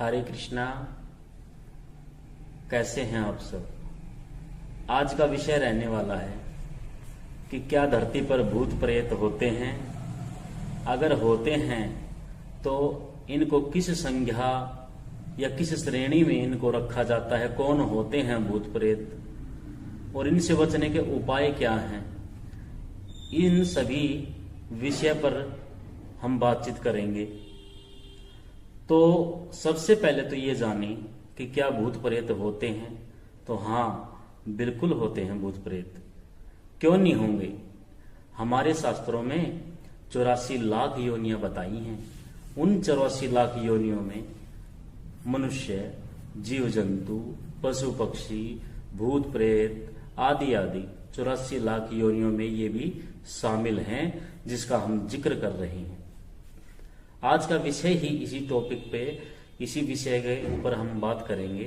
हरे कृष्णा। कैसे हैं आप सब। आज का विषय रहने वाला है कि क्या धरती पर भूत प्रेत होते हैं, अगर होते हैं तो इनको किस संज्ञा या किस श्रेणी में इनको रखा जाता है, कौन होते हैं भूत प्रेत और इनसे बचने के उपाय क्या हैं। इन सभी विषय पर हम बातचीत करेंगे। तो सबसे पहले तो ये जाने कि क्या भूत प्रेत होते हैं। तो हाँ, बिल्कुल होते हैं भूत प्रेत। क्यों नहीं होंगे। हमारे शास्त्रों में 84 लाख योनियां बताई हैं। उन 84 लाख योनियों में मनुष्य, जीव जंतु, पशु पक्षी, भूत प्रेत आदि आदि 84 लाख योनियों में ये भी शामिल हैं, जिसका हम जिक्र कर रहे हैं। आज का विषय ही इसी टॉपिक पे, इसी विषय के ऊपर हम बात करेंगे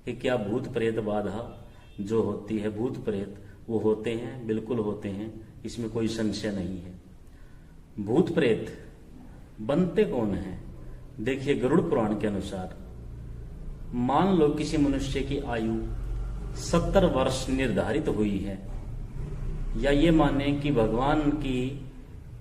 कि क्या भूत प्रेत बाधा जो होती है, भूत प्रेत वो होते हैं। बिल्कुल होते हैं, इसमें कोई संशय नहीं है। भूत प्रेत बनते कौन है। देखिए, गरुड़ पुराण के अनुसार मान लो किसी मनुष्य की आयु 70 वर्ष निर्धारित हुई है, या ये माने कि भगवान की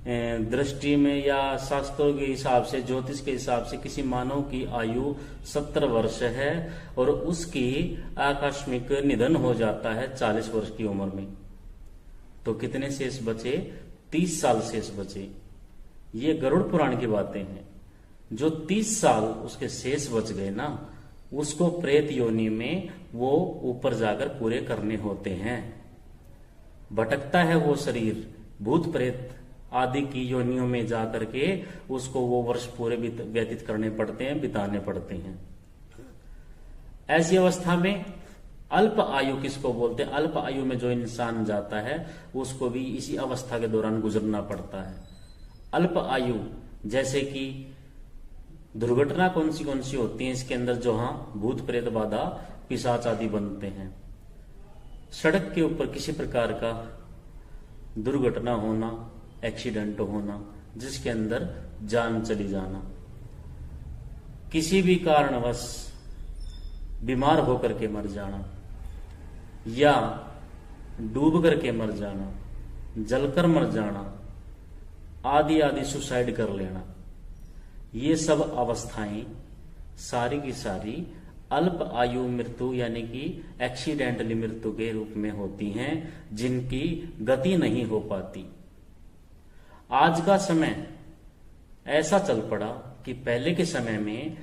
दृष्टि में या शास्त्रों के हिसाब से, ज्योतिष के हिसाब से किसी मानव की आयु 70 वर्ष है और उसकी आकस्मिक निधन हो जाता है 40 वर्ष की उम्र में, तो कितने शेष बचे? 30 साल शेष बचे। ये गरुड़ पुराण की बातें हैं। जो 30 साल उसके शेष बच गए ना, उसको प्रेत योनि में वो ऊपर जाकर पूरे करने होते हैं। भटकता है वो शरीर भूत प्रेत आदि की योनियों में जाकर के, उसको वो वर्ष पूरे व्यतीत करने पड़ते हैं, बिताने पड़ते हैं। ऐसी अवस्था में अल्प आयु किसको बोलते हैं? अल्प आयु में जो इंसान जाता है उसको भी इसी अवस्था के दौरान गुजरना पड़ता है। अल्प आयु जैसे कि दुर्घटना कौन सी होती है इसके अंदर, जो हाँ भूत प्रेत बाधा पिशाच आदि बनते हैं। सड़क के ऊपर किसी प्रकार का दुर्घटना होना, एक्सीडेंट होना, जिसके अंदर जान चली जाना, किसी भी कारणवश बीमार होकर के मर जाना, या डूब करके मर जाना, जलकर मर जाना, आदि आदि सुसाइड कर लेना, ये सब अवस्थाएं सारी की सारी अल्प आयु मृत्यु यानी कि एक्सीडेंटली मृत्यु के रूप में होती हैं, जिनकी गति नहीं हो पाती। आज का समय ऐसा चल पड़ा कि पहले के समय में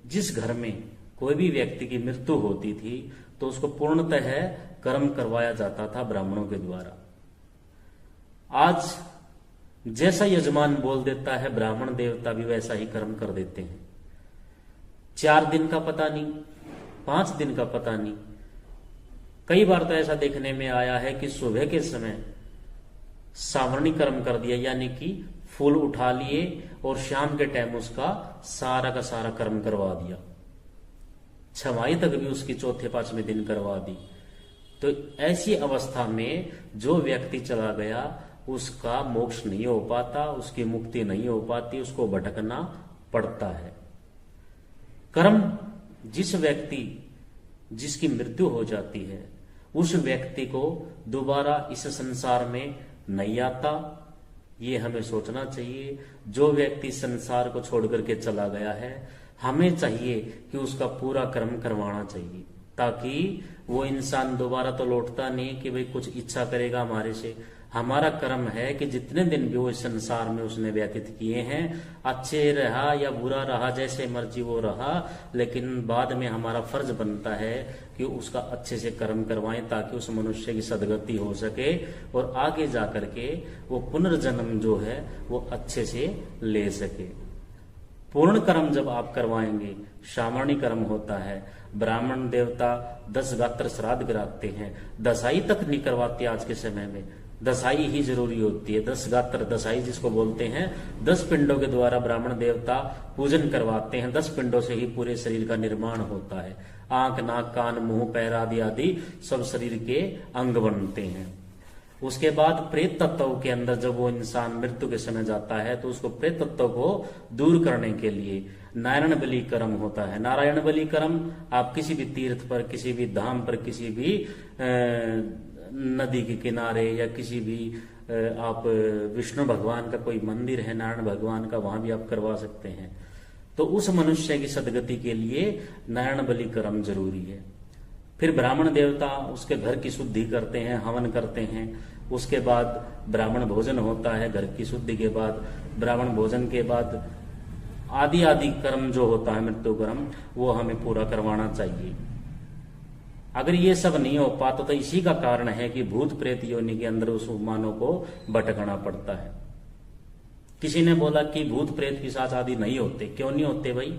जिस घर में कोई भी व्यक्ति की मृत्यु होती थी तो उसको पूर्णतः कर्म करवाया जाता था ब्राह्मणों के द्वारा। आज जैसा यजमान बोल देता है, ब्राह्मण देवता भी वैसा ही कर्म कर देते हैं। 4 दिन का पता नहीं, 5 दिन का पता नहीं। कई बार तो ऐसा देखने में आया है कि सुबह के समय सावरणी कर्म कर दिया, यानी कि फूल उठा लिए और शाम के टाइम उसका सारा का सारा कर्म करवा दिया। छमाई तक भी उसकी चौथे 5वें दिन करवा दी। तो ऐसी अवस्था में जो व्यक्ति चला गया उसका मोक्ष नहीं हो पाता, उसकी मुक्ति नहीं हो पाती, उसको भटकना पड़ता है। कर्म जिसकी मृत्यु हो जाती है उस व्यक्ति को दोबारा इस संसार में नहीं आता, ये हमें सोचना चाहिए। जो व्यक्ति संसार को छोड़ करके चला गया है, हमें चाहिए कि उसका पूरा कर्म करवाना चाहिए, ताकि वो इंसान दोबारा तो लौटता नहीं कि भाई कुछ इच्छा करेगा हमारे से। हमारा कर्म है कि जितने दिन भी वो इस संसार में उसने व्यतीत किए हैं, अच्छे रहा या बुरा रहा, जैसे मर्जी वो रहा, लेकिन बाद में हमारा फर्ज बनता है कि उसका अच्छे से कर्म करवाएं, ताकि उस मनुष्य की सदगति हो सके और आगे जाकर के वो पुनर्जन्म जो है वो अच्छे से ले सके। पूर्ण कर्म जब आप करवाएंगे, सावरणी कर्म होता है, ब्राह्मण देवता 10 गात्र श्राद्ध कराते हैं, दसाई तक नहीं करवाते आज के समय में। दसाई ही जरूरी होती है। 10 गात्र दसाई जिसको बोलते हैं, 10 पिंडों के द्वारा ब्राह्मण देवता पूजन करवाते हैं। 10 पिंडों से ही पूरे शरीर का निर्माण होता है। आंख, नाक, कान, मुंह, पैर आदि आदि सब शरीर के अंग बनते हैं। उसके बाद प्रेत तत्व के अंदर जब वो इंसान मृत्यु के समय जाता है तो उसको प्रेत तत्व को दूर करने के लिए नारायण बलि कर्म होता है। नारायण बलि कर्म आप किसी भी तीर्थ पर, किसी भी धाम पर, किसी भी नदी के किनारे या किसी भी आप विष्णु भगवान का कोई मंदिर है, नारायण भगवान का, वहां भी आप करवा सकते हैं। तो उस मनुष्य की सदगति के लिए नारायण बलि कर्म जरूरी है। फिर ब्राह्मण देवता उसके घर की शुद्धि करते हैं, हवन करते हैं। उसके बाद ब्राह्मण भोजन होता है। घर की शुद्धि के बाद, ब्राह्मण भोजन के बाद आदि आदि कर्म जो होता है मृत्यु कर्म, वो हमें पूरा करवाना चाहिए। अगर ये सब नहीं हो पाता तो इसी का कारण है कि भूत प्रेत योनि के अंदर उस मानव को भटकना पड़ता है। किसी ने बोला कि भूत प्रेत पिशाच आदि नहीं होते। क्यों नहीं होते भाई?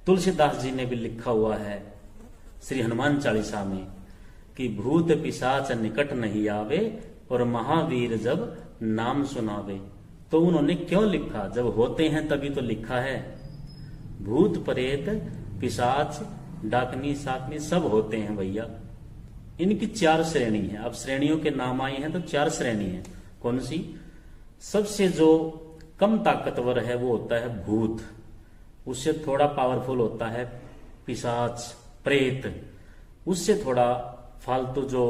तुलसीदास जी ने भी लिखा हुआ है श्री हनुमान चालीसा में कि भूत पिशाच निकट नहीं आवे और महावीर जब नाम सुनावे। तो उन्होंने क्यों लिखा? जब होते हैं तभी तो लिखा है। भूत प्रेत पिशाच डाकनी साकनी सब होते हैं भैया। इनकी 4 श्रेणी है। अब श्रेणियों के नाम आए हैं तो 4 श्रेणी है। कौन सी? सबसे जो कम ताकतवर है वो होता है भूत। उससे थोड़ा पावरफुल होता है पिशाच प्रेत। उससे थोड़ा फालतू जो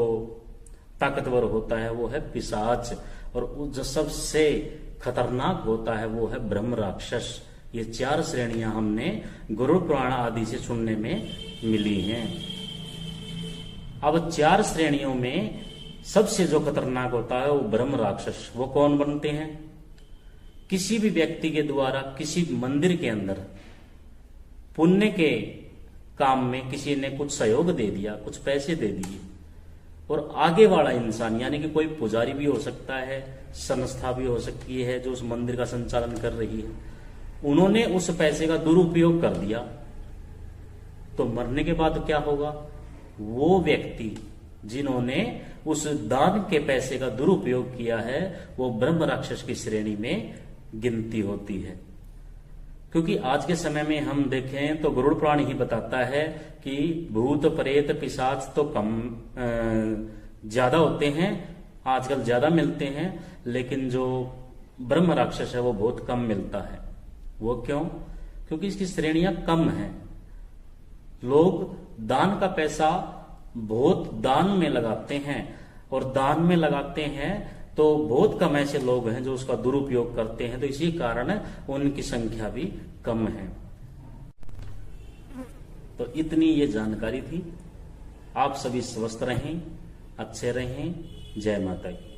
ताकतवर होता है वो है पिशाच। और जो सबसे खतरनाक होता है वो है ब्रह्म राक्षस। ये 4 श्रेणियां हमने गुरु पुराण आदि से सुनने में मिली हैं। अब 4 श्रेणियों में सबसे जो खतरनाक होता है वो ब्रह्म राक्षस। वो कौन बनते हैं? किसी भी व्यक्ति के द्वारा किसी मंदिर के अंदर पुण्य के काम में किसी ने कुछ सहयोग दे दिया, कुछ पैसे दे दिए, और आगे वाला इंसान यानी कि कोई पुजारी भी हो सकता है, संस्था भी हो सकती है जो उस मंदिर का संचालन कर रही है, उन्होंने उस पैसे का दुरुपयोग कर दिया, तो मरने के बाद क्या होगा? वो व्यक्ति जिन्होंने उस दान के पैसे का दुरुपयोग किया है वो ब्रह्म राक्षस की श्रेणी में गिनती होती है। क्योंकि आज के समय में हम देखें तो गरुड़ पुराण ही बताता है कि भूत प्रेत पिशाच तो कम ज्यादा होते हैं, आजकल ज्यादा मिलते हैं, लेकिन जो ब्रह्म राक्षस है वो बहुत कम मिलता है। वो क्यों? क्योंकि इसकी श्रेणियां कम हैं। लोग दान का पैसा बहुत दान में लगाते हैं, और दान में लगाते हैं तो बहुत कम ऐसे लोग हैं जो उसका दुरुपयोग करते हैं, तो इसी कारण उनकी संख्या भी कम है। तो इतनी ये जानकारी थी। आप सभी स्वस्थ रहें, अच्छे रहें। जय माता की।